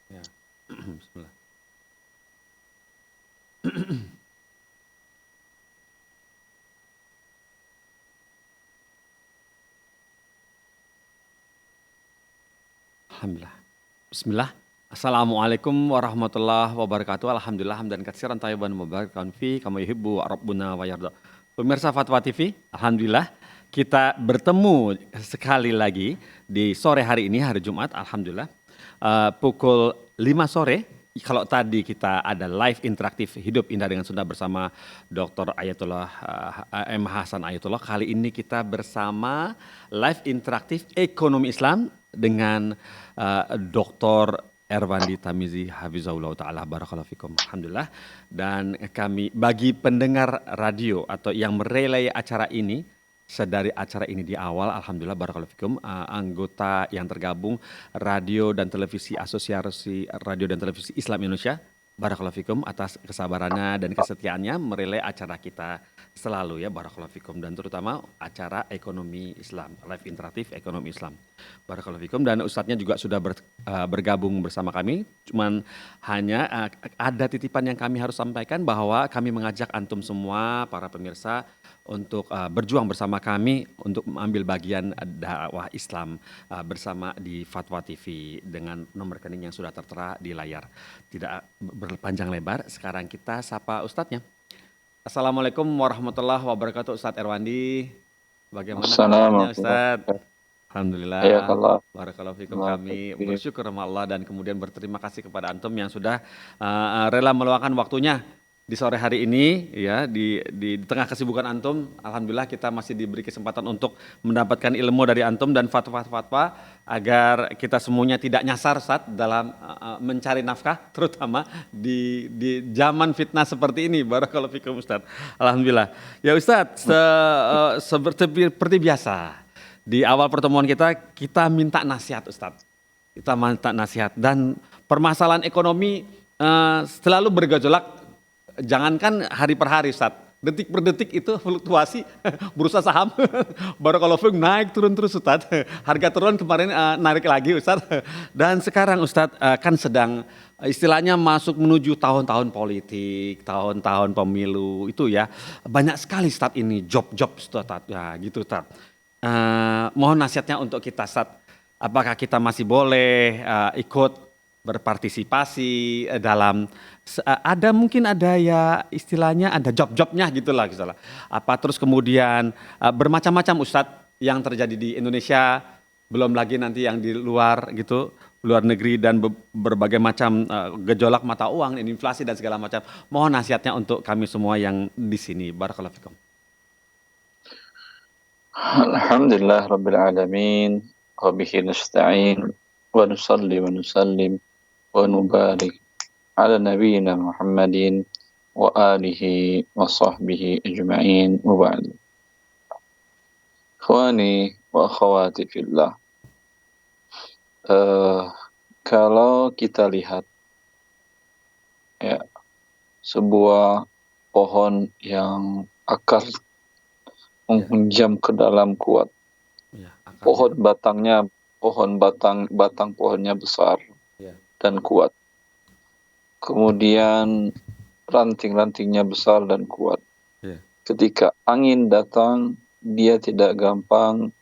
Ya. Bismillah. Alhamdulillah. Bismillah. Assalamualaikum warahmatullahi wabarakatuh. Alhamdulillah hamdan katsiran thayyiban mubarakan fi kama yuhibbu rabbuna wa yarda. Pemirsa Fatwa TV, alhamdulillah kita bertemu sekali lagi di sore hari ini, hari Jumat, alhamdulillah. Pukul 5 sore. Kalau tadi kita ada live interaktif Hidup Indah dengan Sunda bersama Dr. Ayatullah M. Hasan Ayatullah. Kali ini kita bersama live interaktif Ekonomi Islam dengan Dr. Erwandi Tamizi Hafizahullah Ta'ala Barakallahu Fikum. Alhamdulillah. Dan kami bagi pendengar radio atau yang merelay acara ini, sedari acara ini di awal, alhamdulillah barakallahu fikum, anggota yang tergabung radio dan televisi Asosiasi Radio dan Televisi Islam Indonesia, barakallahu fikum atas kesabarannya dan kesetiaannya merelay acara kita selalu ya, barakallahu fikum, dan terutama acara ekonomi Islam, live interaktif ekonomi Islam. Barakallahu fikum, dan ustadznya juga sudah bergabung bersama kami. Cuman hanya ada titipan yang kami harus sampaikan bahwa kami mengajak antum semua para pemirsa untuk berjuang bersama kami untuk mengambil bagian dakwah Islam bersama di Fatwa TV dengan nomor rekening yang sudah tertera di layar. Tidak berpanjang lebar, sekarang kita sapa ustadznya. Assalamualaikum warahmatullahi wabarakatuh, Ustadz Erwandi. Bagaimana kabarnya Ustadz? Alhamdulillah. Ya Allah. Barakallahu fikum, kami bersyukur sama Allah dan kemudian berterima kasih kepada antum yang sudah rela meluangkan waktunya di sore hari ini ya, di tengah kesibukan antum. Alhamdulillah kita masih diberi kesempatan untuk mendapatkan ilmu dari antum dan fatwa-fatwa agar kita semuanya tidak nyasar saat dalam mencari nafkah, terutama di zaman fitnah seperti ini. Barakallahu fikum Ustaz. Alhamdulillah. Ya Ustaz, seperti biasa di awal pertemuan kita minta nasihat Ustaz. Kita minta nasihat, dan permasalahan ekonomi selalu bergejolak. Jangankan hari per hari Ustaz, detik per detik itu fluktuasi bursa saham barakallahu fikum naik turun terus Ustaz. Harga turun kemarin narik lagi Ustaz. Dan sekarang Ustaz kan sedang istilahnya masuk menuju tahun-tahun politik, tahun-tahun pemilu itu ya. Banyak sekali Ustaz ini job-job Ustaz ya gitu Ustaz. Mohon nasihatnya untuk kita Ustaz. Apakah kita masih boleh ikut berpartisipasi dalam mungkin ada ya istilahnya ada job-jobnya gitulah gitu. Apa terus kemudian bermacam-macam Ustadz yang terjadi di Indonesia, belum lagi nanti yang di luar gitu, luar negeri, dan berbagai macam gejolak mata uang, inflasi dan segala macam. Mohon nasihatnya untuk kami semua yang di sini. Barakallahu fikum. Alhamdulillah Rabbil Alamin, wa bihi nasta'in, wa nusalli wa nusallim wa nubarik ala nabiyyina Muhammadin wa alihi wa sahbihi ajma'in wa ba'd. Ikhwani wa akhwati fillah. Kalau kita lihat ya, sebuah pohon yang akar menghunjam ke dalam kuat. Ya, batang pohonnya besar dan kuat. Kemudian ranting-rantingnya besar dan kuat. Ketika angin datang, dia tidak gampang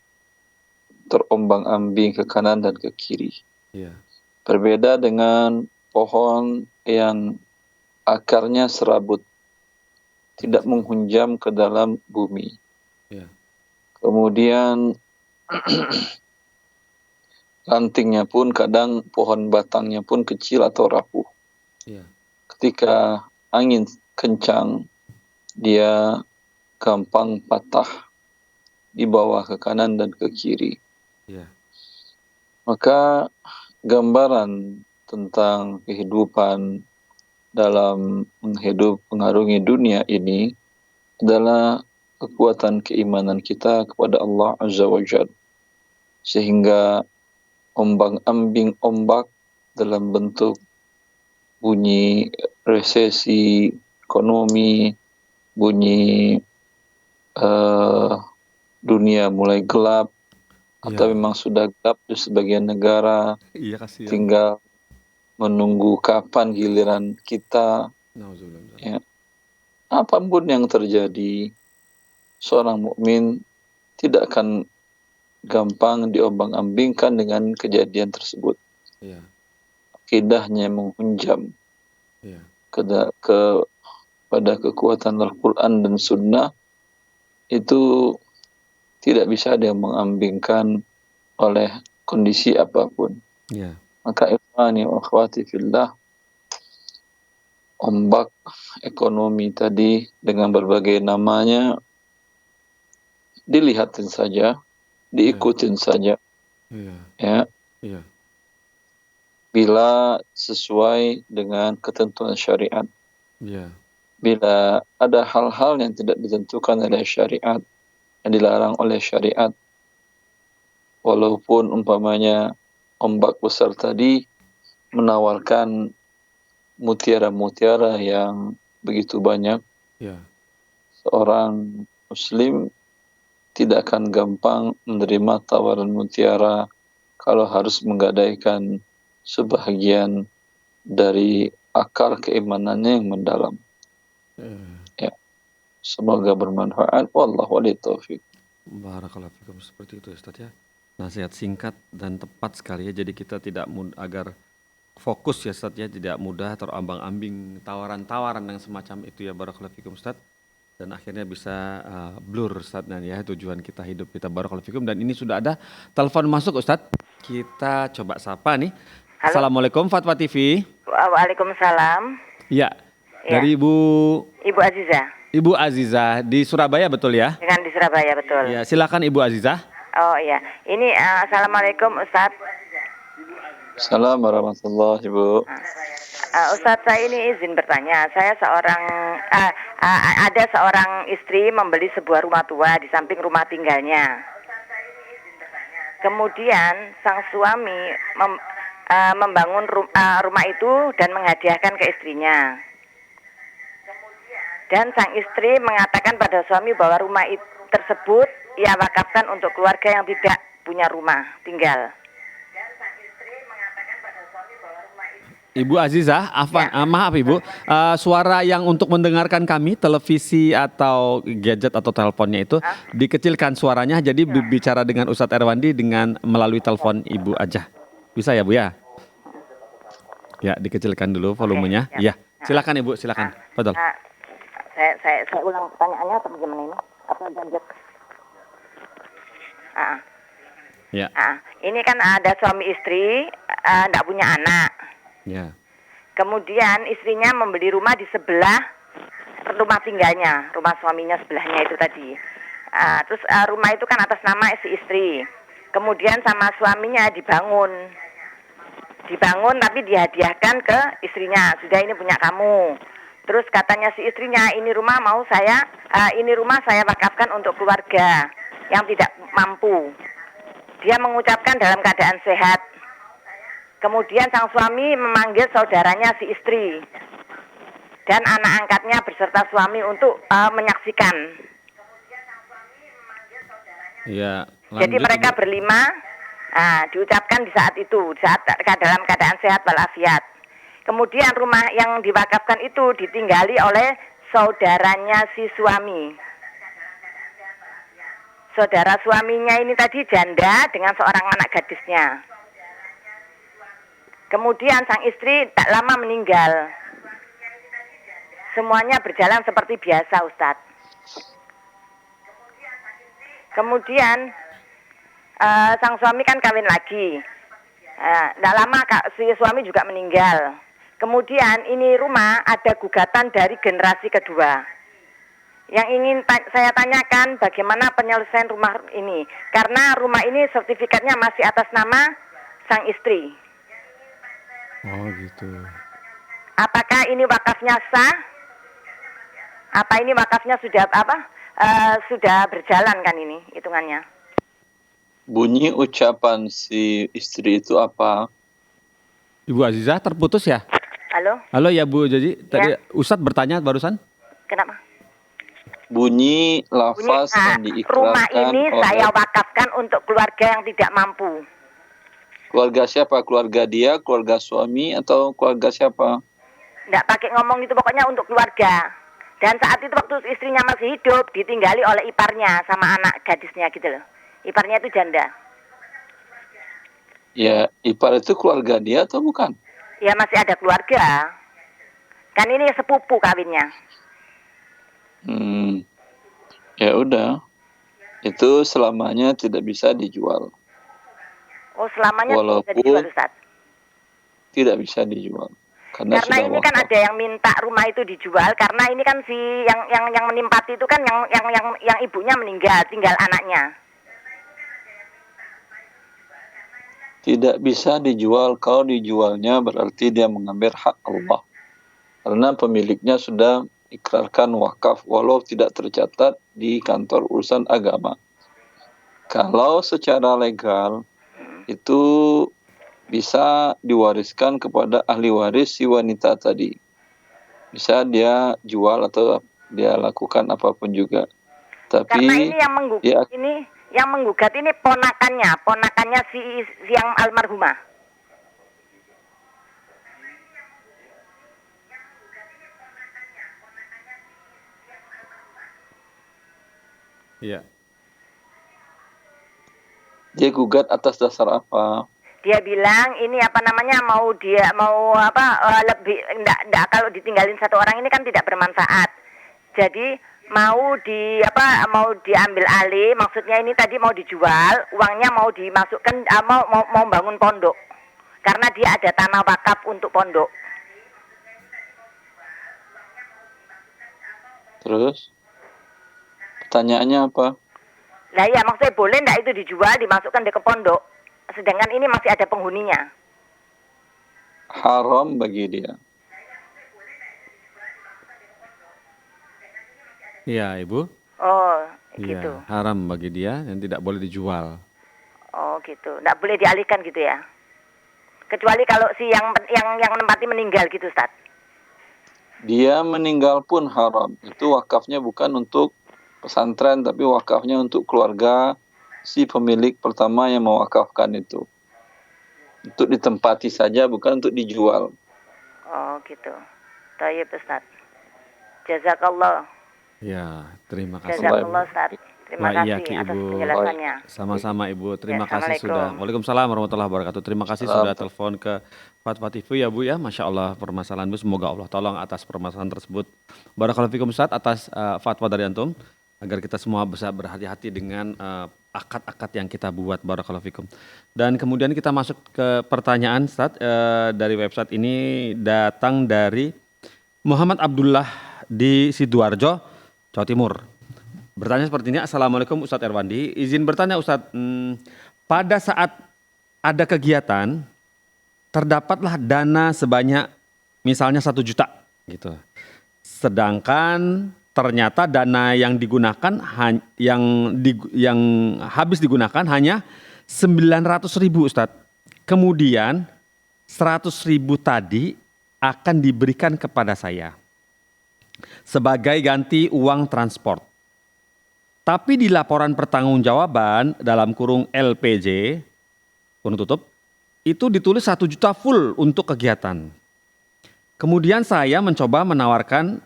terombang-ambing ke kanan dan ke kiri. Berbeda dengan pohon yang akarnya serabut, tidak menghunjam ke dalam bumi. Kemudian rantingnya pun kadang pohon batangnya pun kecil atau rapuh. Ketika angin kencang, dia gampang patah dibawa ke kanan dan ke kiri. Maka gambaran tentang kehidupan dalam mengarungi dunia ini adalah kekuatan keimanan kita kepada Allah Azza wa Jalla, sehingga ombang-ambing ombak dalam bentuk bunyi resesi ekonomi, bunyi dunia mulai gelap atau memang sudah gelap di sebagian negara, tinggal menunggu kapan giliran kita. Ya. Apapun yang terjadi, seorang mukmin tidak akan gampang diombang-ambingkan dengan kejadian tersebut. Akidahnya menghunjam kepada kekuatan Al-Quran dan Sunnah, itu tidak bisa diambing-ambingkan oleh kondisi apapun. Maka ikhwani wa akhwati fillah, ombak ekonomi tadi dengan berbagai namanya dilihatin saja, diikutin saja, ya. Bila sesuai dengan ketentuan syariat. Bila ada hal-hal yang tidak ditentukan oleh syariat, yang dilarang oleh syariat, walaupun umpamanya ombak besar tadi menawarkan mutiara-mutiara yang begitu banyak, seorang muslim tidak akan gampang menerima tawaran mutiara kalau harus menggadaikan sebahagian dari akar keimanannya yang mendalam. Ya. Semoga bermanfaat. Wallahu a'lam bishawab. Barakallahu fikum. Seperti itu Ustaz ya. Nasihat singkat dan tepat sekali ya. Jadi kita tidak agar fokus ya Ustaz ya, tidak mudah terombang-ambing tawaran-tawaran yang semacam itu ya. Barakallahu fikum Ustaz. Dan akhirnya bisa blur Ustaz ya tujuan kita hidup kita. Barakallahu fikum. Dan ini sudah ada telepon masuk Ustaz. Kita coba sapa nih. Halo. Assalamualaikum Fatwa TV. Waalaikumsalam. Ya. Dari Ibu Azizah. Ibu Azizah di Surabaya betul ya? Dengan di Surabaya betul. Ya, silakan Ibu Azizah. Oh iya. Ini assalamualaikum Ustaz. Assalamualaikum warahmatullahi wabarakatuh. Ustaz, saya ini izin bertanya. Saya ada seorang istri membeli sebuah rumah tua di samping rumah tinggalnya. Kemudian sang suami membangun rumah itu dan menghadiahkan ke istrinya. Dan sang istri mengatakan pada suami bahwa rumah tersebut ia wakafkan untuk keluarga yang tidak punya rumah tinggal. Ibu Azizah, maaf Ibu, suara yang untuk mendengarkan kami, televisi atau gadget atau teleponnya itu dikecilkan suaranya, jadi bicara dengan Ustadz Erwandi dengan melalui telepon Ibu aja. Bisa ya Bu ya? Ya, dikecilkan dulu volumenya. Ya, silakan Ibu, silakan. Betul. Saya ulang pertanyaannya atau bagaimana ini? Apa gadget? Ya. Ini kan ada suami istri, tidak punya anak. Ya. Kemudian istrinya membeli rumah di sebelah rumah tinggalnya, rumah suaminya sebelahnya itu tadi. Terus rumah itu kan atas nama si istri. Kemudian sama suaminya dibangun tapi dihadiahkan ke istrinya. Sudah, ini punya kamu. Terus katanya si istrinya, ini rumah saya wakafkan untuk keluarga yang tidak mampu. Dia mengucapkan dalam keadaan sehat. Kemudian sang suami memanggil saudaranya si istri dan anak angkatnya beserta suami untuk menyaksikan. Ya, jadi mereka berlima diucapkan di saat itu, dalam keadaan sehat walafiat. Kemudian rumah yang diwakafkan itu ditinggali oleh saudaranya si suami. Saudara suaminya ini tadi janda dengan seorang anak gadisnya. Kemudian sang istri tak lama meninggal. Semuanya berjalan seperti biasa, Ustadz. Kemudian sang suami kan kawin lagi. Tak lama si suami juga meninggal. Kemudian ini rumah ada gugatan dari generasi kedua. Yang ingin saya tanyakan bagaimana penyelesaian rumah ini. Karena rumah ini sertifikatnya masih atas nama sang istri. Oh gitu. Apakah ini wakafnya sah? Apa ini wakafnya sudah berjalan kan ini hitungannya? Bunyi ucapan si istri itu apa? Ibu Azizah terputus ya? Halo ya Bu, jadi tadi Ustadz bertanya barusan? Kenapa? Bunyi lafaz yang diikrarkan rumah ini saya wakafkan untuk keluarga yang tidak mampu. Keluarga siapa? Keluarga dia, keluarga suami, atau keluarga siapa? Nggak pakai ngomong itu, pokoknya untuk keluarga. Dan saat itu waktu istrinya masih hidup, ditinggali oleh iparnya sama anak gadisnya gitu loh. Iparnya itu janda. Ya, ipar itu keluarga dia atau bukan? Ya masih ada keluarga. Kan ini sepupu kawinnya. Ya udah. Itu selamanya tidak bisa dijual. Oh, selamanya tidak bisa Walaupun dijual, Ustaz? Tidak bisa dijual. Karena sudah ini kan wakaf. ada yang minta rumah itu dijual, karena ini kan si yang menempati itu kan yang ibunya meninggal, tinggal anaknya. Tidak bisa dijual. Kalau dijualnya berarti dia mengambil hak Allah. Karena pemiliknya sudah ikrarkan wakaf walau tidak tercatat di kantor urusan agama. Kalau secara legal itu bisa diwariskan kepada ahli waris si wanita tadi. Bisa dia jual atau dia lakukan apapun juga. Tapi Karena ini yang menggugat ini ponakannya si yang almarhumah. Iya. Dia gugat atas dasar apa? Dia bilang ini lebih enggak kalau ditinggalin satu orang ini kan tidak bermanfaat. Jadi mau diambil alih, maksudnya ini tadi mau dijual, uangnya mau dimasukkan mau bangun pondok. Karena dia ada tanah wakaf untuk pondok. Terus pertanyaannya apa? Nah ya maksudnya boleh enggak itu dijual, dimasukkan ke pondok? Sedangkan ini masih ada penghuninya. Haram bagi dia. Iya, Ibu. Oh, Iya, gitu. haram bagi dia dan tidak boleh dijual. Oh, gitu. Enggak boleh dialihkan gitu ya. Kecuali kalau si yang menempati meninggal gitu, Ustaz. Dia meninggal pun haram. Itu wakafnya bukan untuk pesantren, tapi wakafnya untuk keluarga si pemilik pertama yang mewakafkan itu. Untuk ditempati saja, bukan untuk dijual. Oh, gitu. Tayyib, Ustaz. Jazakallah. Ya, terima kasih. Jazakallah, Ustaz. Terima Wa kasih iyaki, atas Ibu. penjelasannya. Sama-sama Ibu, terima Ya, kasih sudah. Assalamualaikum. Waalaikumsalam warahmatullahi wabarakatuh. Terima kasih sudah telepon ke Fatwa TV ya Bu ya. Masya Allah permasalahan Bu, semoga Allah tolong atas permasalahan tersebut. Barakallahu fikum Ustaz atas fatwa dari Antum. Agar kita semua bisa berhati-hati dengan akad-akad yang kita buat. Barakallahu fikum. Dan kemudian kita masuk ke pertanyaan Ustaz dari website ini datang dari Muhammad Abdullah di Sidoarjo, Jawa Timur. Bertanya seperti ini, Assalamualaikum Ustadz Erwandi, izin bertanya Ustadz, pada saat ada kegiatan, terdapatlah dana sebanyak misalnya 1 juta gitu. Sedangkan ternyata dana yang digunakan, yang habis digunakan hanya 900.000 Ustadz. Kemudian 100.000 tadi akan diberikan kepada saya sebagai ganti uang transport. Tapi di laporan pertanggungjawaban dalam kurung LPJ, kurung tutup, itu ditulis 1 juta full untuk kegiatan. Kemudian saya mencoba menawarkan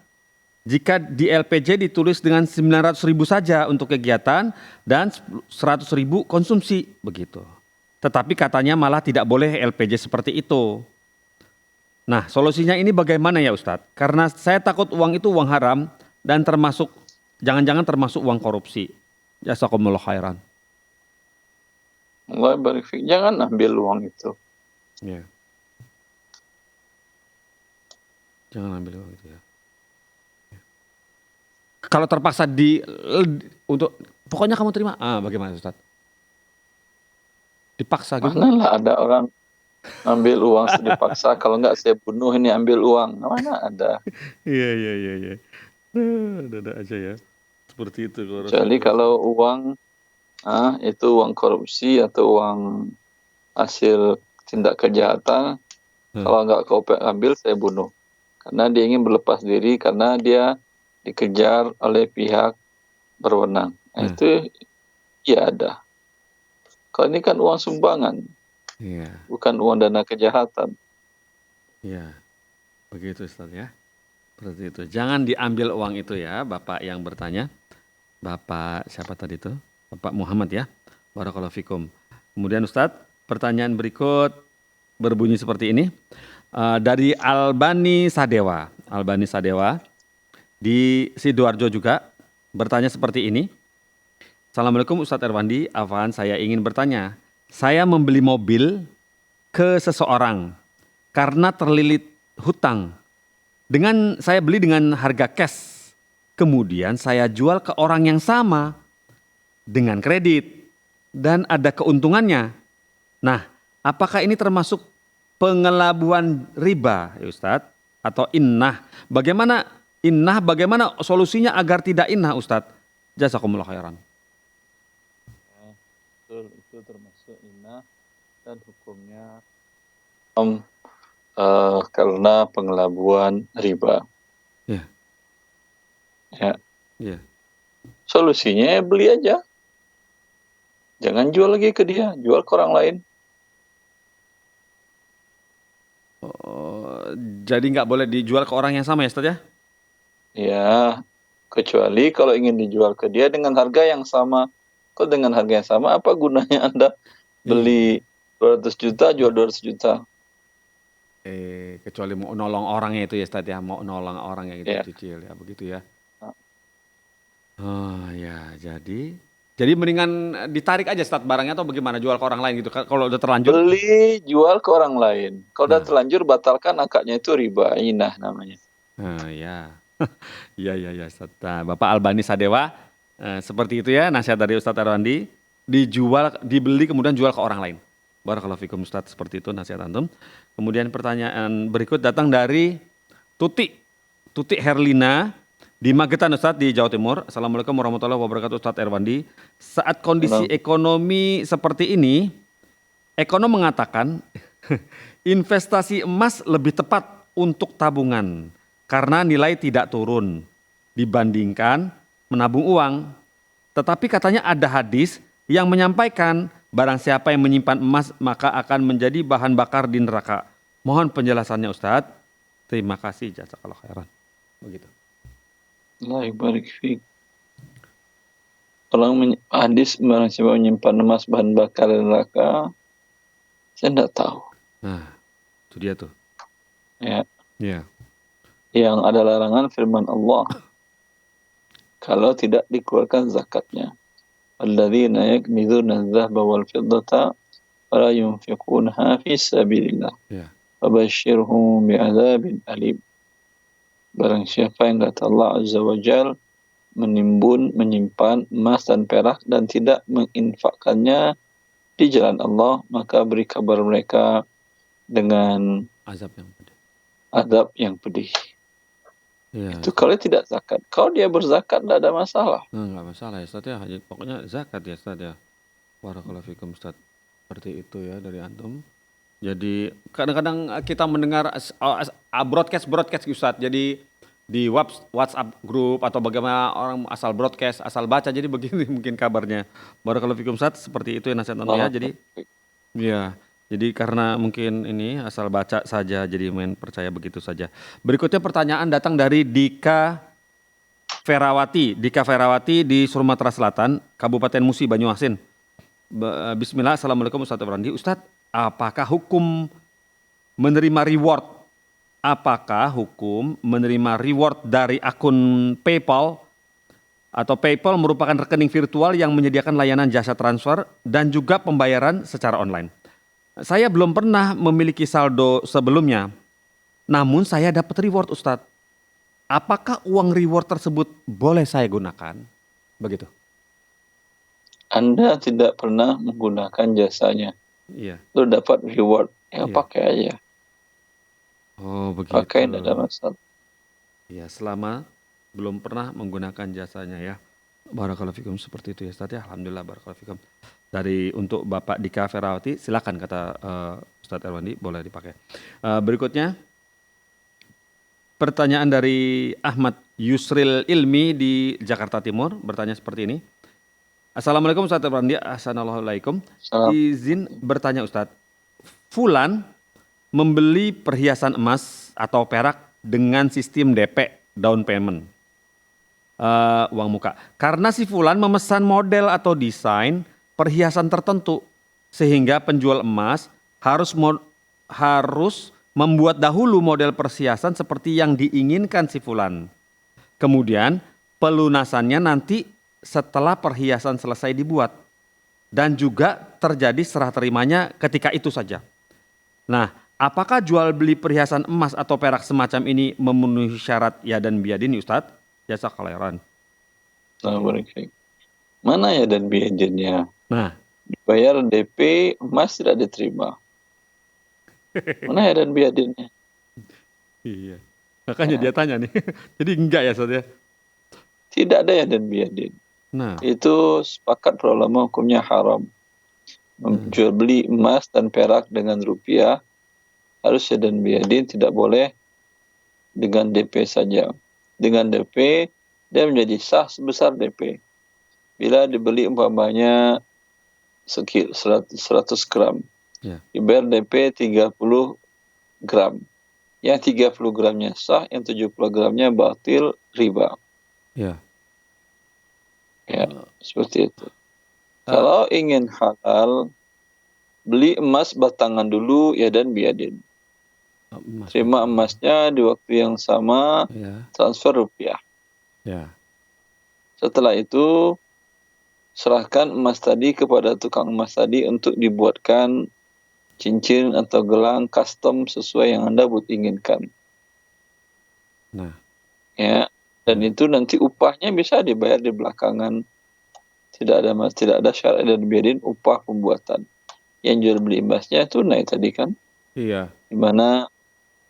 jika di LPJ ditulis dengan 900.000 saja untuk kegiatan dan 100.000 konsumsi begitu. Tetapi katanya malah tidak boleh LPJ seperti itu. Nah, solusinya ini bagaimana ya Ustadz? Karena saya takut uang itu uang haram dan jangan-jangan termasuk uang korupsi. Jazakumullah khairan. Allah barik fiik. Jangan ambil uang itu. Ya. Jangan ambil uang itu ya. Kalau terpaksa pokoknya kamu terima. Bagaimana Ustaz? Dipaksa gitu. Manalah ada orang ambil uang dipaksa, kalau enggak saya bunuh ini ambil uang. Mana ada. Iya. Ada aja ya. Seperti itu. Kecuali kalau uang itu uang korupsi atau uang hasil tindak kejahatan, kalau enggak kau ambil saya bunuh. Karena dia ingin berlepas diri, karena dia dikejar oleh pihak berwenang. Itu ya ada. Kalau ini kan uang sumbangan. Iya. bukan uang dana kejahatan. Iya. Begitu Ustaz ya. Seperti itu. Jangan diambil uang itu ya, Bapak yang bertanya. Bapak siapa tadi itu? Bapak Muhammad ya. Barakallahu fikum. Kemudian Ustadz, pertanyaan berikut berbunyi seperti ini. Dari Albani Sadewa. Albani Sadewa di Sidoarjo juga bertanya seperti ini. Assalamualaikum Ustadz Erwandi, Afwan, saya ingin bertanya. Saya membeli mobil ke seseorang karena terlilit hutang. Saya beli dengan harga cash. Kemudian saya jual ke orang yang sama dengan kredit dan ada keuntungannya. Nah, apakah ini termasuk pengelabuan riba, ya Ustadz? Atau innah? Bagaimana solusinya agar tidak innah, Ustadz? Jazakumullah khairan. Betul, itu termasuk innah dan hukumnya karena pengelabuan riba. Ya. Ya. Ya. Solusinya ya beli aja. Jangan jual lagi ke dia, jual ke orang lain. Jadi nggak boleh dijual ke orang yang sama ya Ustadz ya? Ya, kecuali kalau ingin dijual ke dia dengan harga yang sama. Kalau dengan harga yang sama, apa gunanya Anda beli 200 juta, jual 200 juta? Kecuali mau nolong orangnya itu ya Ustadz ya, mau nolong orang yang itu Ya. cicil ya, begitu ya. Oh ya, jadi mendingan ditarik aja Ustadz barangnya atau bagaimana, jual ke orang lain gitu kalau udah terlanjur? Beli, jual ke orang lain. Kalau udah terlanjur, batalkan akadnya, itu riba, inah namanya. Ya. Iya Ustadz. Nah, Bapak Albani Sadewa, seperti itu ya nasihat dari Ustadz Erwandi, dibeli kemudian jual ke orang lain. Barakallahu fikum Ustadz, seperti itu nasihat antum. Kemudian pertanyaan berikut datang dari Tuti Herlina di Magetan Ustadz di Jawa Timur. Assalamualaikum warahmatullahi wabarakatuh Ustadz Erwandi. Saat kondisi ekonomi seperti ini, ekonom mengatakan investasi emas lebih tepat untuk tabungan karena nilai tidak turun dibandingkan menabung uang. Tetapi katanya ada hadis yang menyampaikan barang siapa yang menyimpan emas maka akan menjadi bahan bakar di neraka. Mohon penjelasannya Ustadz. Terima kasih, jazakallahu khairan. Begitu. Allah barik fiik. Hadis barang siapa menyimpan emas bahan bakar di neraka, saya tidak tahu. Nah, itu dia tuh. Ya. Ya. Yang ada larangan firman Allah. Kalau tidak dikeluarkan zakatnya. Alladzina yaknizuna adh-dhahaba wal fiddata wa la yunfiqunaha fi sabilillah. Ya. Fabashshirhum bi'adzabin alim. Barang siapa yang kata Allah Azza wa Jal menyimpan emas dan perak dan tidak menginfakkannya di jalan Allah, maka beri kabar mereka dengan azab yang pedih. Ya. Itu kalau tidak zakat. Kalau dia berzakat tidak ada masalah. Nggak masalah ya Ustadz ya. Pokoknya zakat ya Ustadz ya. Barakallahu fikum Ustadz. Seperti itu ya dari antum. Jadi kadang-kadang kita mendengar broadcast Ustadz. Jadi di WhatsApp grup atau bagaimana orang asal broadcast, asal baca. Jadi begini mungkin kabarnya. Barakallahu fikum Ustadz. Seperti itu ya nasihat antum ya. Jadi ya. Jadi karena mungkin ini asal baca saja, jadi main percaya begitu saja. Berikutnya pertanyaan datang dari Dika Ferawati di Sumatera Selatan, Kabupaten Musi, Banyuasin. Bismillah, Assalamualaikum Ustadz Erwandi. Ustadz, apakah hukum menerima reward dari akun PayPal atau PayPal merupakan rekening virtual yang menyediakan layanan jasa transfer dan juga pembayaran secara online. Saya belum pernah memiliki saldo sebelumnya, namun saya dapat reward Ustadz. Apakah uang reward tersebut boleh saya gunakan? Begitu. Anda tidak pernah menggunakan jasanya. Iya. Lu dapat reward, pakai aja. Oh begitu. Pakai, tidak ada masalah. Iya, selama belum pernah menggunakan jasanya ya. Barakallahu fikum, seperti itu ya Ustadz ya. Alhamdulillah, barakallahu fikum. Untuk Bapak Dika Ferawati, silakan kata Ustadz Erwandi, boleh dipakai. Berikutnya, pertanyaan dari Ahmad Yusril Ilmi di Jakarta Timur, bertanya seperti ini. Assalamualaikum Ustadz Erwandi, assalamualaikum. Izin bertanya Ustadz, Fulan membeli perhiasan emas atau perak dengan sistem DP, down payment, uang muka. Karena si Fulan memesan model atau desain perhiasan tertentu, sehingga penjual emas harus membuat dahulu model perhiasan seperti yang diinginkan si Fulan. Kemudian pelunasannya nanti setelah perhiasan selesai dibuat. Dan juga terjadi serah terimanya ketika itu saja. Nah, apakah jual beli perhiasan emas atau perak semacam ini memenuhi syarat ya dan biadin Ustadz? Jasa khairan. Mana ya dan biadinnya? Nah, dibayar DP, emas tidak diterima. Mana ya dan biadinnya? Iya. Makanya dia tanya nih. Jadi enggak ya Ustadz ya? Tidak ada ya dan biadin. Nah, itu sepakat para ulama hukumnya haram. Jual beli emas dan perak dengan rupiah harus ya dan biadin, tidak boleh dengan DP saja. Dengan DP dia menjadi sah sebesar DP. Bila dibeli umpamanya 100 gram, dibayar DP 30 gram. Yang 30 gramnya sah, yang 70 gramnya batil, riba. Ya, seperti itu. Kalau ingin halal, beli emas batangan dulu ya dan biadin. Terima emasnya di waktu yang sama, transfer rupiah. Setelah itu, serahkan emas tadi kepada tukang emas tadi untuk dibuatkan cincin atau gelang custom sesuai yang Anda inginkan. Dan itu nanti upahnya bisa dibayar di belakangan. Tidak ada syarat dan biadin upah pembuatan. Yang jual beli emasnya tunai tadi kan? Iya. Di mana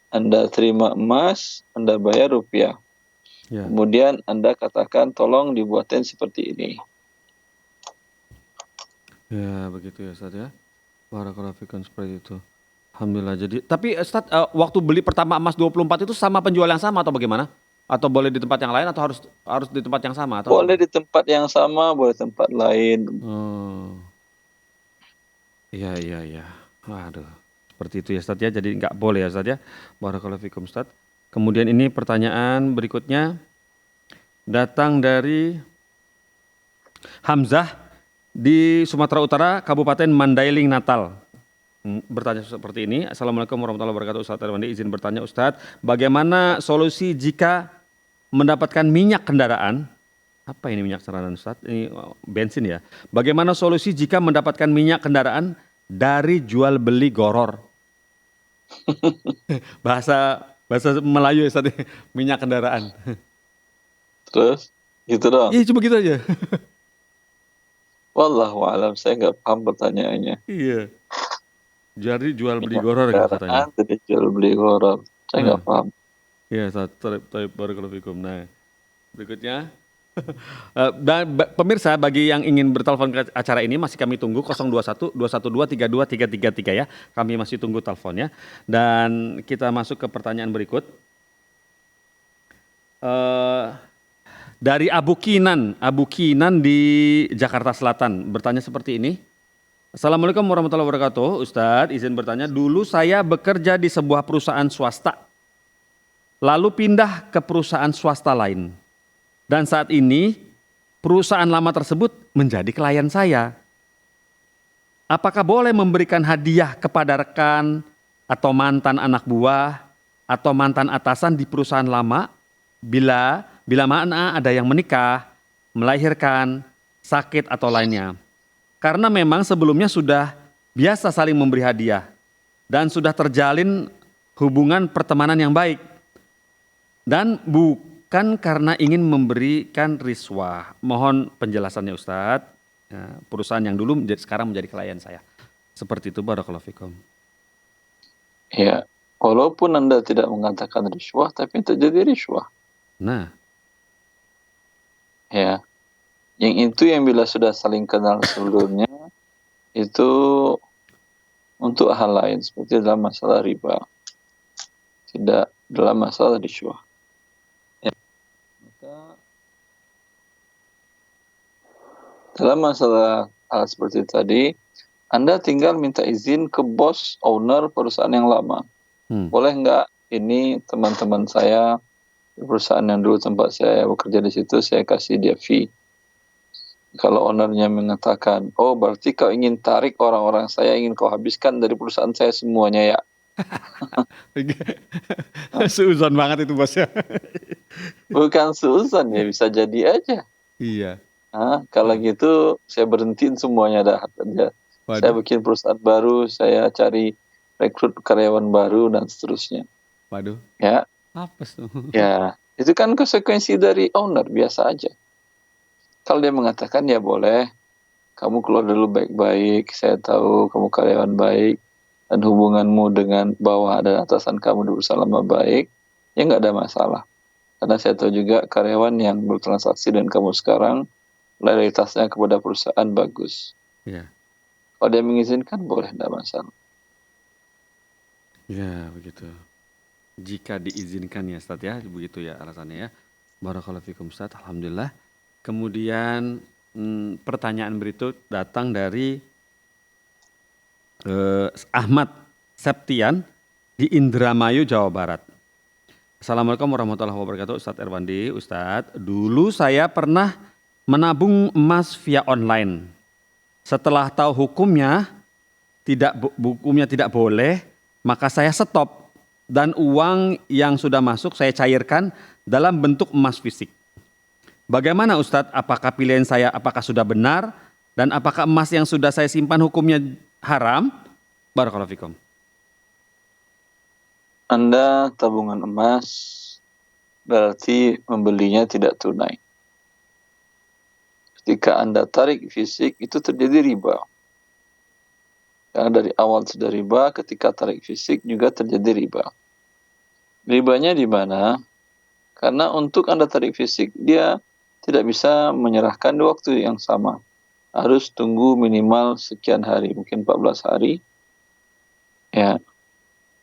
Anda terima emas, Anda bayar rupiah. Kemudian Anda katakan tolong dibuatin seperti ini. Ya begitu ya Ustaz ya. Barakallahu fikum seperti itu. Alhamdulillah. Jadi tapi Ustaz waktu beli pertama emas 24 itu sama penjual yang sama atau bagaimana? Atau boleh di tempat yang lain atau harus di tempat yang sama? Atau boleh di tempat yang sama, boleh tempat lain. Iya. Waduh, seperti itu ya Ustaz ya. Jadi nggak boleh ya Ustaz ya. Barakallahu fikum Ustaz. Kemudian ini pertanyaan berikutnya datang dari Hamzah di Sumatera Utara, Kabupaten Mandailing, Natal. Bertanya seperti ini. Assalamualaikum warahmatullahi wabarakatuh. Ustaz Arwandi izin bertanya Ustaz, bagaimana solusi jika mendapatkan minyak kendaraan? Apa ini minyak kendaraan Ustaz? Ini bensin ya. Bagaimana solusi jika mendapatkan minyak kendaraan dari jual beli goror? bahasa Melayu Ustaz, minyak kendaraan. Terus gitu dong? Iya cuma gitu aja. Wallahu alam, saya nggak paham pertanyaannya. Iya. Jadi jual beli goror gitu katanya. Jadi jual beli goror, saya nggak paham. Iya, barakallahu fikum. Nah, berikutnya. Dan pemirsa bagi yang ingin bertelepon ke acara ini masih kami tunggu 021 212 32 333 ya. Kami masih tunggu teleponnya. Dan kita masuk ke pertanyaan berikut. Dari Abu Kinan di Jakarta Selatan bertanya seperti ini. Assalamualaikum warahmatullahi wabarakatuh. Ustadz izin bertanya, dulu saya bekerja di sebuah perusahaan swasta. Lalu pindah ke perusahaan swasta lain. Dan saat ini perusahaan lama tersebut menjadi klien saya. Apakah boleh memberikan hadiah kepada rekan atau mantan anak buah atau mantan atasan di perusahaan lama bila mana ada yang menikah, melahirkan, sakit atau lainnya? Karena memang sebelumnya sudah biasa saling memberi hadiah dan sudah terjalin hubungan pertemanan yang baik. Dan bukan karena ingin memberikan riswah. Mohon penjelasannya Ustadz. Ya, perusahaan yang dulu sekarang menjadi klien saya. Seperti itu, barakallahu fikum. Ya, walaupun Anda tidak mengatakan riswah, tapi terjadi riswah. Nah. Ya. Yang itu yang bila sudah saling kenal sebelumnya, itu untuk hal lain, seperti dalam masalah riba. Tidak dalam masalah riswah. Ya. Maka, dalam masalah hal seperti tadi, Anda tinggal minta izin ke bos, owner perusahaan yang lama. Boleh nggak ini teman-teman saya, perusahaan yang dulu tempat saya bekerja di situ, saya kasih dia fee. Kalau ownernya mengatakan, oh berarti kau ingin tarik orang-orang saya, ingin kau habiskan dari perusahaan saya semuanya ya. Seuzon banget itu bosnya. Bukan seuzon ya, bisa jadi aja. Iya. Kalau gitu saya berhentiin semuanya dah. Saya bikin perusahaan baru, saya cari rekrut karyawan baru dan seterusnya. Waduh. Ya. Apa tuh? Ya, itu kan konsekuensi dari owner, biasa aja. Kalau dia mengatakan ya boleh, kamu keluar dulu baik-baik, saya tahu kamu karyawan baik, dan hubunganmu dengan bawah dan atasan kamu di perusahaan lama baik, ya nggak ada masalah. Karena saya tahu juga karyawan yang bertransaksi dengan kamu sekarang, loyalitasnya kepada perusahaan bagus. Iya. Kalau dia mengizinkan, boleh, tidak masalah. Ya, begitu. Jika diizinkan ya Ustaz ya, begitu ya alasannya ya. Barakallahu fikum Ustaz, alhamdulillah. Kemudian pertanyaan berikut datang dari Ahmad Septian di Indramayu, Jawa Barat. Assalamualaikum warahmatullahi wabarakatuh Ustadz Erwandi. Ustadz, dulu saya pernah menabung emas via online. Setelah tahu hukumnya tidak boleh, maka saya stop dan uang yang sudah masuk saya cairkan dalam bentuk emas fisik. Bagaimana Ustadz, apakah pilihan saya apakah sudah benar dan apakah emas yang sudah saya simpan hukumnya haram? Barakallahu fikum. Anda tabungan emas berarti membelinya tidak tunai. Ketika Anda tarik fisik itu terjadi riba. Karena dari awal sudah riba, ketika tarik fisik juga terjadi riba. Ribanya di mana? Karena untuk Anda tarik fisik, dia tidak bisa menyerahkan di waktu yang sama. Harus tunggu minimal sekian hari, mungkin 14 hari. Ya.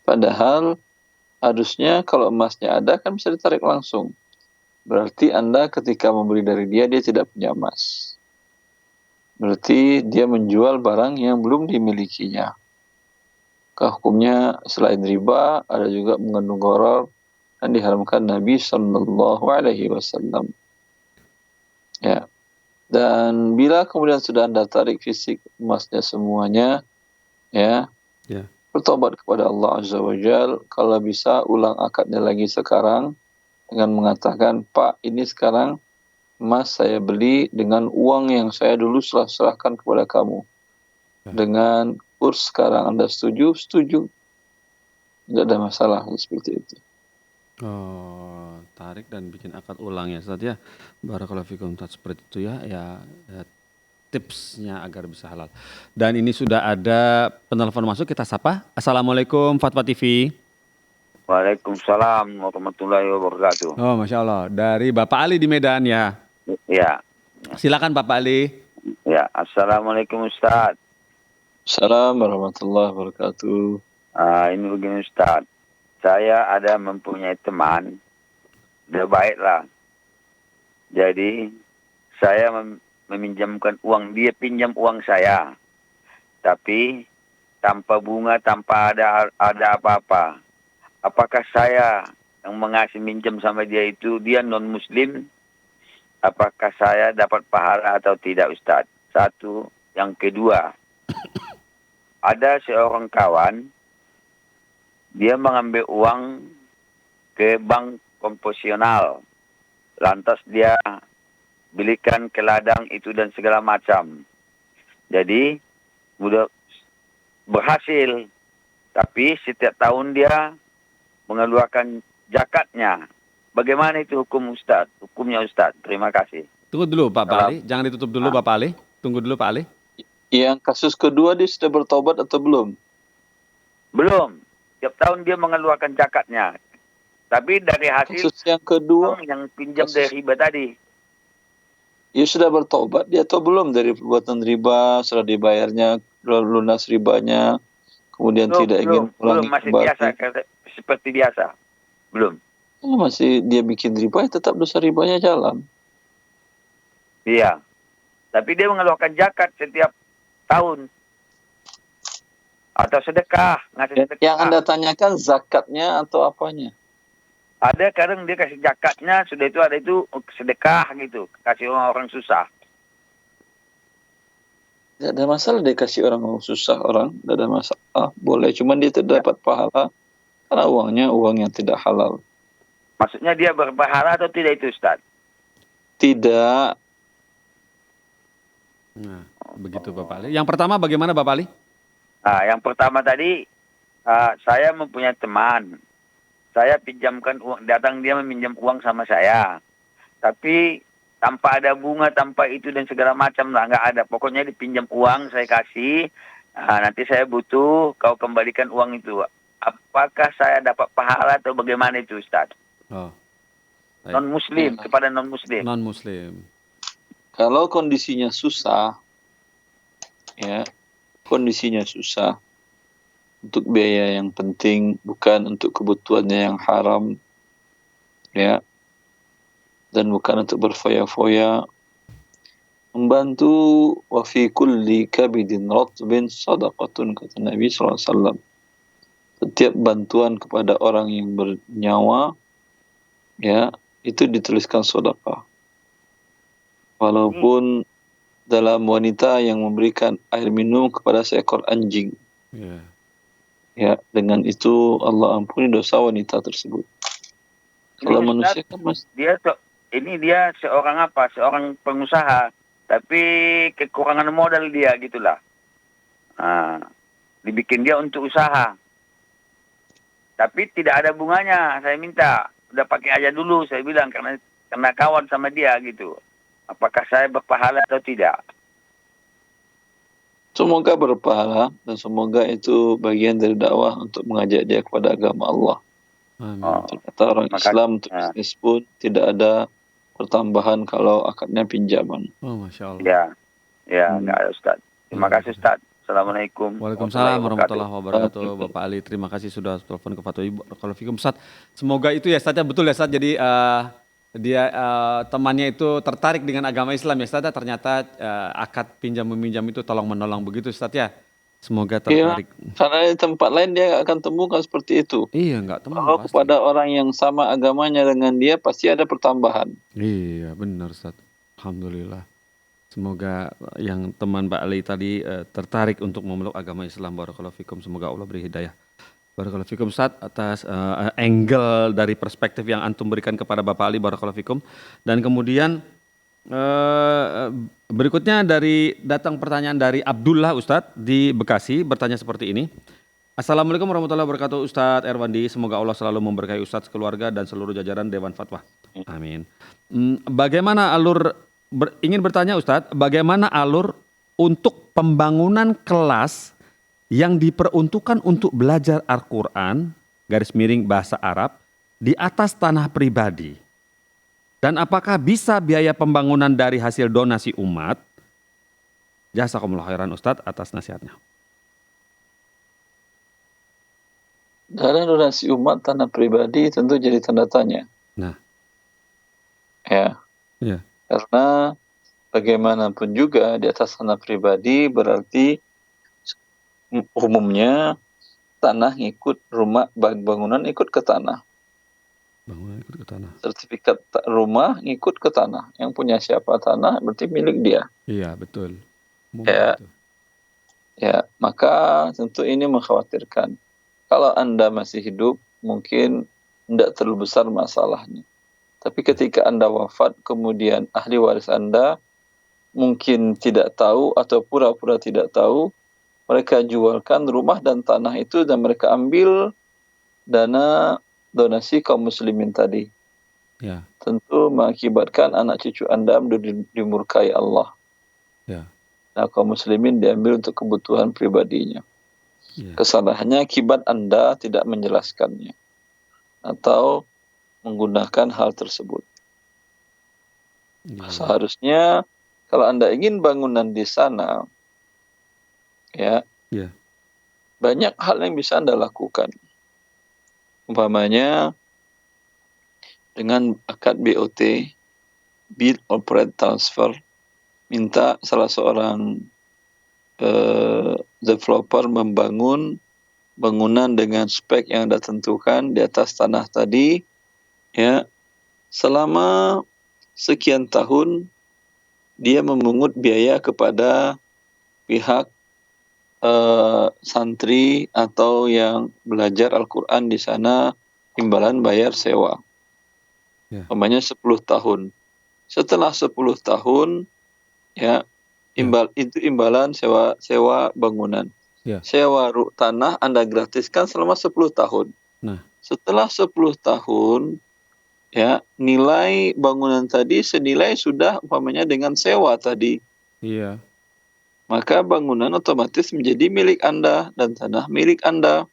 Padahal harusnya kalau emasnya ada kan bisa ditarik langsung. Berarti Anda ketika membeli dari dia tidak punya emas. Berarti dia menjual barang yang belum dimilikinya. Hukumnya selain riba ada juga mengandung gharar dan diharamkan Nabi Shallallahu Alaihi Wasallam. Ya. Dan bila kemudian sudah Anda tarik fisik emasnya semuanya, ya. Bertobat kepada Allah Azza wa Jal, kalau bisa ulang akadnya lagi sekarang dengan mengatakan, Pak, ini sekarang emas saya beli dengan uang yang saya dulu serahkan kepada kamu. Dengan kurs sekarang Anda setuju? Setuju. Tidak ada masalah seperti itu. Oh, tarik dan bikin akad ulang ya Ustaz ya. Barakallahu fikum Ustaz, seperti itu ya. Ya, tipsnya agar bisa halal. Dan ini sudah ada penelpon masuk, kita sapa. Assalamualaikum Fatwa TV. Waalaikumsalam warahmatullahi wabarakatuh. Oh, Masya Allah. Dari Bapak Ali di Medan ya. Ya. Silakan Bapak Ali. Ya, Assalamualaikum Ustaz. Assalamualaikum warahmatullahi wabarakatuh. Ini begini Ustaz. Saya ada mempunyai teman. Dia baiklah. Jadi, saya meminjamkan uang, dia pinjam uang saya, tapi tanpa bunga, tanpa ada apa-apa. Apakah saya yang mengasih minjam sama dia itu, dia non-muslim, apakah saya dapat pahala atau tidak Ustaz? Satu. Yang kedua, ada seorang kawan, dia mengambil uang ke bank konvensional, lantas dia belikan ke ladang itu dan segala macam. Jadi, sudah berhasil. Tapi setiap tahun dia mengeluarkan zakatnya. Bagaimana itu hukum Ustaz? Hukumnya Ustaz. Terima kasih. Tunggu dulu Pak Ali. Jangan ditutup dulu Bapak Ali. Tunggu dulu Pak Ali. Yang kasus kedua dia sudah bertobat atau belum? Belum. Setiap tahun dia mengeluarkan zakatnya. Tapi dari hasil kasus yang kedua yang pinjam dari riba tadi. Ya sudah bertobat dia atau belum dari perbuatan riba, sudah dibayarnya lunas ribanya, kemudian tidak ingin ulangi masih kembali. Biasa, seperti biasa. Belum. Kalau masih dia bikin riba, ya tetap dosa ribanya jalan. Iya. Tapi dia mengeluarkan zakat setiap tahun. Atau sedekah, ngasih sedekah. Yang Anda tanyakan zakatnya atau apanya? Ada kadang dia kasih zakatnya, sudah itu ada itu sedekah gitu, kasih orang susah. Tidak ada masalah dia kasih orang susah orang, tidak ada masalah. Boleh, cuman dia tidak dapat pahala karena uangnya uang yang tidak halal. Maksudnya dia berpahala atau tidak itu, Ustaz? Tidak. Nah, begitu Bapak Ali. Yang pertama bagaimana Bapak Ali? Nah, yang pertama tadi, saya mempunyai teman. Saya pinjamkan uang, datang dia meminjam uang sama saya. Tapi tanpa ada bunga, tanpa itu dan segala macam lah, nggak ada. Pokoknya dipinjam uang, saya kasih. Nanti saya butuh, kau kembalikan uang itu. Apakah saya dapat pahala atau bagaimana itu, Ustaz? Oh, Non-Muslim, kepada non-Muslim. non-Muslim. Kalau kondisinya susah, ya, kondisinya susah, untuk biaya yang penting, bukan untuk kebutuhannya yang haram, ya, dan bukan untuk berfoya-foya, membantu wa fi kulli kabidin ratbin sadaqatun, kata Nabi SAW. Setiap bantuan kepada orang yang bernyawa, ya, itu dituliskan sedekah. Walaupun dalam wanita yang memberikan air minum kepada seekor anjing. Yeah. Ya, dengan itu Allah ampuni dosa wanita tersebut. Kalau Ini manusia Ustaz, kan mas, dia seorang apa? Seorang pengusaha, tapi kekurangan modal dia gitulah. Dibikin dia untuk usaha. Tapi tidak ada bunganya. Saya minta, udah pakai aja dulu. Saya bilang karena kawan sama dia gitu. Apakah saya berpahala atau tidak? semoga berpahala dan semoga itu bagian dari dakwah untuk mengajak dia kepada agama Allah. Amin. Ternyata orang Islam untuk bisnis pun tidak ada pertambahan kalau akadnya pinjaman. Oh, Masya Allah. Ya, enggak ada Ustaz. Terima kasih Ustaz. Assalamualaikum. Waalaikumsalam warahmatullahi wabarakatuh. Bapak Ali, terima kasih sudah telepon ke Fatwa Ibu. Kalau Fikum Ustaz, semoga itu ya Ustaz, ya betul ya Ustaz. Jadi dia temannya itu tertarik dengan agama Islam ya Ustaz. Ternyata akad pinjam meminjam itu tolong menolong begitu Ustaz ya. Semoga tertarik. Iya, karena di tempat lain dia akan temukan seperti itu. Iya, enggak temu. Kalau kepada orang yang sama agamanya dengan dia pasti ada pertambahan. Iya, benar Ustaz. Alhamdulillah. Semoga yang teman Pak Ali tadi tertarik untuk memeluk agama Islam. Barakallahu fikum. Semoga Allah beri hidayah. Barakallahu fikum Ustaz atas angle dari perspektif yang antum berikan kepada Bapak Ali. Barakallahu fikum. Dan kemudian berikutnya datang pertanyaan dari Abdullah Ustadz di Bekasi, bertanya seperti ini. Assalamualaikum warahmatullahi wabarakatuh Ustadz Erwandi, semoga Allah selalu memberkahi Ustadz, keluarga dan seluruh jajaran Dewan Fatwa. Amin. Bagaimana ingin bertanya Ustadz, bagaimana alur untuk pembangunan kelas yang diperuntukkan untuk belajar Al-Quran, _ bahasa Arab, di atas tanah pribadi? Dan apakah bisa biaya pembangunan dari hasil donasi umat? Jazakumullah khairan Ustadz atas nasihatnya. Dana donasi umat tanah pribadi tentu jadi tanda tanya. Nah. Ya. Ya. Karena bagaimanapun juga di atas tanah pribadi berarti umumnya tanah ngikut rumah, bangunan ikut ke tanah. Bangunan ikut ke tanah. Sertifikat rumah ngikut ke tanah. Yang punya siapa tanah berarti milik dia. Iya, betul. Ya. Betul. Ya, maka tentu ini mengkhawatirkan. Kalau Anda masih hidup, mungkin tidak terlalu besar masalahnya. Tapi ketika Anda wafat, kemudian ahli waris Anda mungkin tidak tahu atau pura-pura tidak tahu, mereka jualkan rumah dan tanah itu dan mereka ambil dana donasi kaum muslimin tadi. Ya. Tentu mengakibatkan anak cucu Anda dimurkai Allah. Ya. Nah, kaum muslimin diambil untuk kebutuhan pribadinya. Ya. Kesalahannya akibat Anda tidak menjelaskannya atau menggunakan hal tersebut. Ya. Seharusnya kalau Anda ingin bangunan di sana, ya, banyak hal yang bisa Anda lakukan. Umpamanya dengan akad BOT, Build Operate Transfer, minta salah seorang developer membangun bangunan dengan spek yang Anda tentukan di atas tanah tadi, ya, selama sekian tahun dia memungut biaya kepada pihak santri atau yang belajar Al-Quran di sana, imbalan bayar sewa. Ya. Umpamanya 10 tahun. Setelah 10 tahun, ya, itu imbalan sewa bangunan. Ya. Sewa tanah Anda gratiskan selama 10 tahun. Nah. Setelah 10 tahun, ya, nilai bangunan tadi senilai sudah umpamanya dengan sewa tadi. Iya. Maka bangunan otomatis menjadi milik Anda dan tanah milik Anda.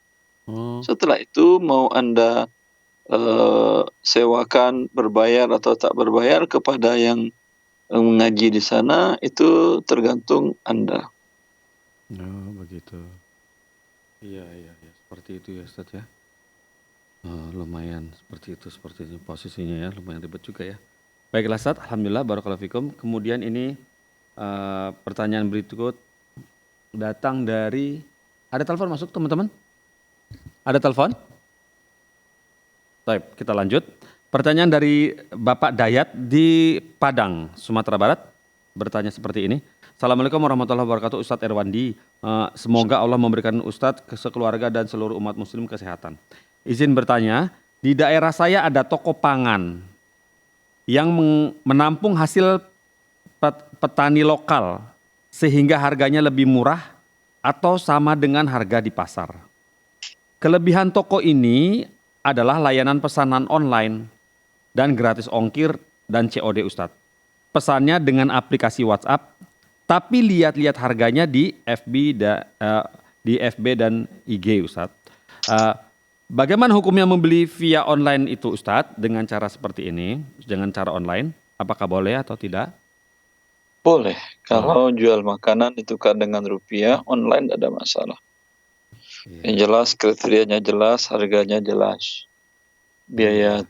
Setelah itu mau Anda sewakan, berbayar atau tak berbayar kepada yang mengaji di sana, itu tergantung Anda. Oh, begitu. Iya. Seperti itu ya Ustaz ya. Lumayan seperti itu posisinya ya, lumayan ribet juga ya. Baiklah Ustaz, alhamdulillah barakallahu fikum. Kemudian ini pertanyaan berikut datang dari, ada telepon masuk teman-teman? Ada telepon? Baik, kita lanjut. Pertanyaan dari Bapak Dayat di Padang, Sumatera Barat, bertanya seperti ini. Assalamualaikum warahmatullahi wabarakatuh, Ustadz Erwandi. Semoga Allah memberikan Ustadz, sekeluarga dan seluruh umat muslim kesehatan. Izin bertanya, di daerah saya ada toko pangan yang menampung hasil petani lokal sehingga harganya lebih murah atau sama dengan harga di pasar. Kelebihan toko ini adalah layanan pesanan online dan gratis ongkir dan COD Ustadz. Pesannya dengan aplikasi WhatsApp, tapi lihat-lihat harganya di FB dan IG Ustadz. Bagaimana hukumnya membeli via online itu Ustadz dengan cara seperti ini, dengan cara online? Apakah boleh atau tidak? Boleh. Kalau jual makanan ditukar dengan rupiah, online tidak ada masalah. Yang jelas kriterianya jelas, harganya jelas. Biaya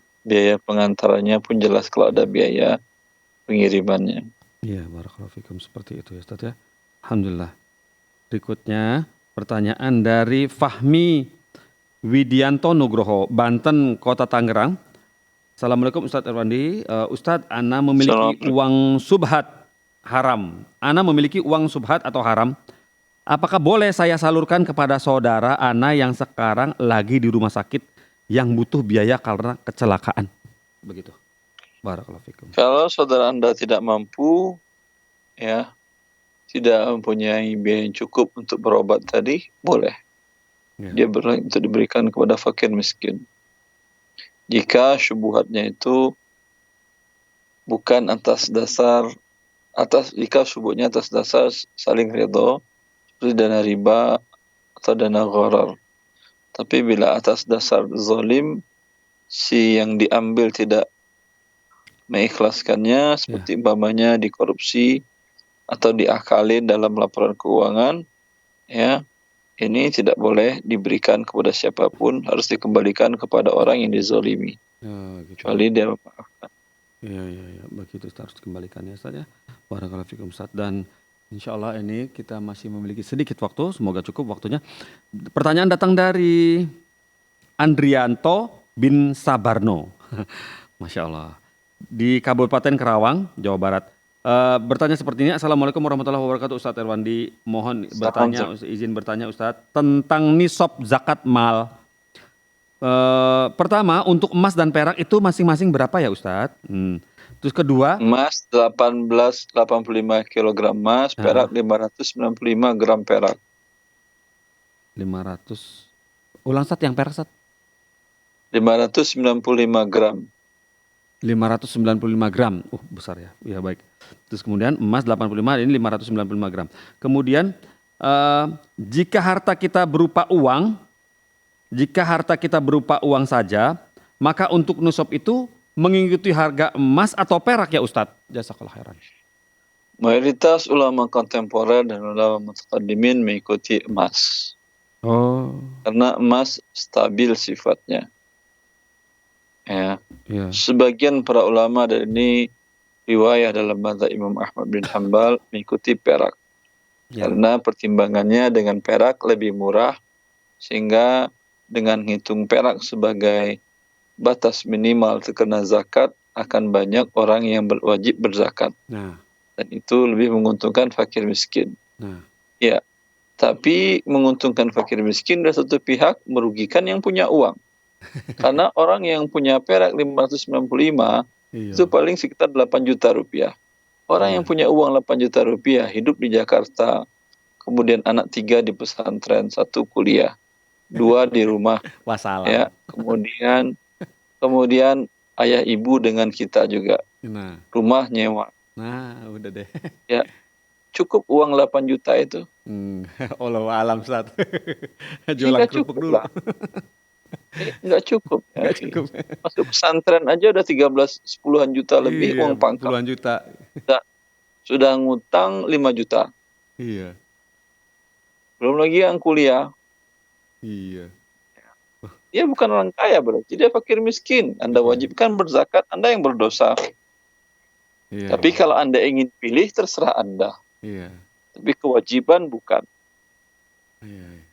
pengantarannya pun jelas kalau ada biaya pengirimannya. Iya, barakallahu fikum, seperti itu ya Ustaz ya. Alhamdulillah. Berikutnya pertanyaan dari Fahmi Widianto Nugroho, Banten, Kota Tangerang. Assalamualaikum Ustadz Erwandi. Ustadz, Ana memiliki uang subhat haram. Ana memiliki uang subhat atau haram. Apakah boleh saya salurkan kepada saudara Ana yang sekarang lagi di rumah sakit yang butuh biaya karena kecelakaan? Begitu. Barakallahu fikum. Kalau saudara Anda tidak mampu, ya, tidak mempunyai biaya yang cukup untuk berobat tadi, boleh. Dia untuk diberikan kepada fakir miskin. Jika syubhatnya itu bukan jika syubhatnya atas dasar saling ridho, seperti dana riba atau dana gharar. Tapi bila atas dasar zalim, si yang diambil tidak mengikhlaskannya, seperti umpamanya dikorupsi atau diakalin dalam laporan keuangan, ya, ini tidak boleh diberikan kepada siapapun, harus dikembalikan kepada orang yang dizalimi. Gitu. Kecuali dia memaafkan. Iya, begitu harus dikembalikan ya Ustaz ya. Barakallahu fikum Ustaz. Dan insya Allah ini kita masih memiliki sedikit waktu, semoga cukup waktunya. Pertanyaan datang dari Andrianto bin Sabarno. Masya Allah. Di Kabupaten Kerawang, Jawa Barat. Bertanya seperti ini. Assalamualaikum warahmatullahi wabarakatuh Ustadz Erwandi. Mohon izin bertanya Ustadz tentang nisab zakat mal. Pertama, untuk emas dan perak itu masing-masing berapa ya Ustadz? Terus kedua, emas 1885 kg emas, perak 595 gram perak. 500. Ulang Ustadz, yang perak Ustadz? 595 gram. 595 gram. Besar ya. Iya, baik. Terus kemudian emas 85, ini 595 gram. Kemudian jika harta kita berupa uang saja, maka untuk nusab itu mengikuti harga emas atau perak ya Ustadz? Jazakallah khairan. Mayoritas ulama kontemporer dan ulama mutaqaddimin mengikuti emas. Karena emas stabil sifatnya. Ya. Sebagian para ulama, dan ini riwayah dalam mazhab Imam Ahmad bin Hanbal, mengikuti perak. Ya. Karena pertimbangannya dengan perak lebih murah, sehingga dengan hitung perak sebagai batas minimal terkena zakat, akan banyak orang yang wajib berzakat. Nah, Dan itu lebih menguntungkan fakir miskin. nah, Ya, tapi menguntungkan fakir miskin dari satu pihak, merugikan yang punya uang. Karena orang yang punya perak 595 iya, itu paling sekitar 8 juta rupiah. Orang iya. yang punya uang 8 juta rupiah, hidup di Jakarta, kemudian anak 3 di pesantren, 1 kuliah, 2 di rumah, Wassalam. ya. Kemudian ayah ibu dengan kita juga, Nah, rumah nyewa. udah deh. Ya, cukup uang 8 juta itu. Allah alam Ustaz. Ini Jualan nggak kerupuk cukup dulu. lah. Nggak cukup. Ya, Nggak cukup. masuk pesantren aja udah 10-an juta lebih Iya, uang pangkal. puluhan juta. Sudah ngutang 5 juta. Iya, Belum lagi yang kuliah. iya. Dia bukan orang kaya berarti dia fakir miskin. Anda Iya. wajibkan berzakat, Anda yang berdosa. Iya, Tapi kalau Anda ingin pilih, terserah Anda. iya, Tapi kewajiban bukan. iya, iya.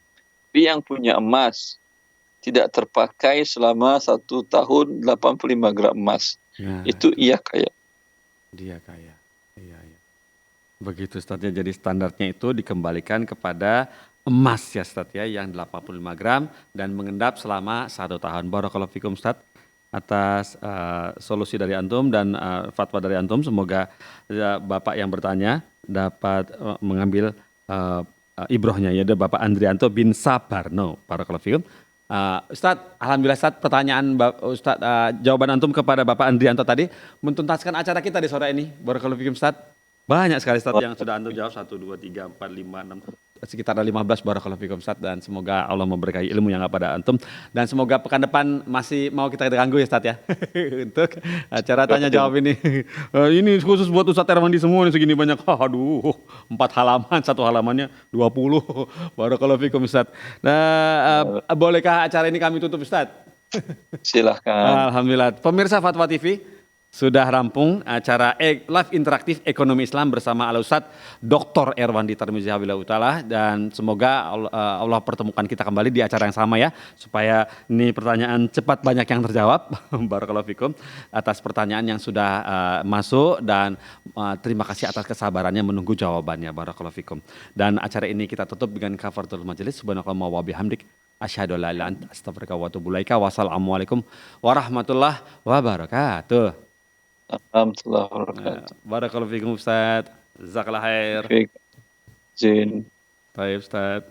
Tapi yang punya emas tidak terpakai selama 1 tahun 85 gram emas. Nah, Itu ia kaya. dia kaya. Iya, iya. Begitu Ustaz ya. Jadi standarnya itu dikembalikan kepada emas ya Ustaz ya, yang 85 gram dan mengendap selama 1 tahun. Barakallahu fikum Ustaz atas solusi dari antum dan fatwa dari antum. Semoga Bapak yang bertanya dapat mengambil ibrohnya ya, Bapak Andrianto bin Sabarno. Barakallahu fikum. Ustadz, alhamdulillah Ustadz, pertanyaan Ustadz, jawaban antum kepada Bapak Andrianto tadi mentuntaskan acara kita di sore ini. Barakallahu fikum Ustadz. Banyak sekali Ustadz yang sudah antum jawab, 1, 2, 3, 4, 5, 6, sekitar ada 15. Barakallahu fikum Ustadz, dan semoga Allah memberkahi ilmu yang kepada antum. Dan semoga pekan depan masih mau kita ganggu ya Ustadz ya, untuk acara tanya jawab ini. Ini khusus buat Ustadz Erwandi semua nih, segini banyak. Aduh, 4 halaman, 1 halamannya 20. Barakallahu fikum Ustadz. Nah, bolehkah acara ini kami tutup Ustadz? Silahkan. Alhamdulillah. Pemirsa Fatwa TV, sudah rampung acara live interaktif ekonomi Islam bersama Al-Ustadz Dr. Erwandi Tarmizi Hafizahullah Ta'ala, dan semoga Allah pertemukan kita kembali di acara yang sama ya, supaya ini pertanyaan cepat banyak yang terjawab. Barakallahu fikum atas pertanyaan yang sudah masuk, dan terima kasih atas kesabarannya menunggu jawabannya. Barakallahu fikum. Dan acara ini kita tutup dengan kafaratul majelis. Subhanakallahumma wa bihamdik asyhadu an la ilaha illa anta astaghfiruka wa atubu ilaika. Wassalamualaikum warahmatullahi wabarakatuh. Alhamdulillah wabarakatuh. Barakallahu fikum Ustaz. Jazakallah khair. Fik. Jin. Baik Ustaz.